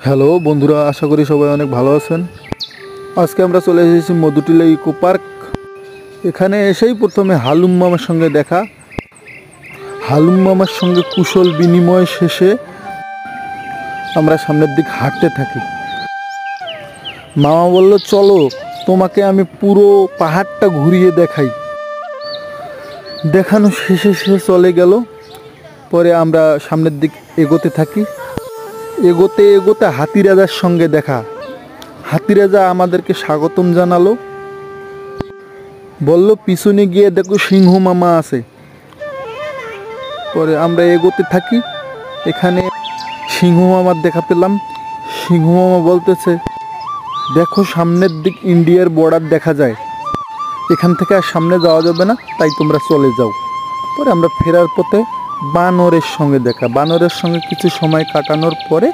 Hello বন্ধুরা, আশা করি সবাই অনেক ভালো আছেন। আজকে আমরা চলে এসেছি মধুটিলা ইকো পার্ক। এখানে এসেই প্রথমে হালুম মামার সঙ্গে দেখা। হালুম মামার সঙ্গে কুশল বিনিময় শেষে আমরা সামনের দিক হাঁটতে থাকি। মামা বলল, চলো তোমাকে আমি পুরো পাহাড়টা ঘুরিয়ে দেখাই। দেখানো শেষে সে চলে গেল। পরে আমরা সামনের দিক এগোতে থাকি। এগোতে এগোতে হাতিরাজার সঙ্গে দেখা। হাতিরাজা আমাদেরকে স্বাগতম জানালো, বলল পিছনে গিয়ে দেখো সিংহ মামা আছে। পরে আমরা এগোতে থাকি। এখানে সিংহ মামার দেখা পেলাম। সিংহ মামা বলতেছে, দেখো সামনের দিক ইন্ডিয়ার বর্ডার দেখা যায়, এখান থেকে আর সামনে যাওয়া যাবে না, তাই তোমরা চলে যাও। পরে আমরা ফেরার পথে বানরের সঙ্গে দেখা। বানরের সঙ্গে কিছু সময় কাটানোর পরে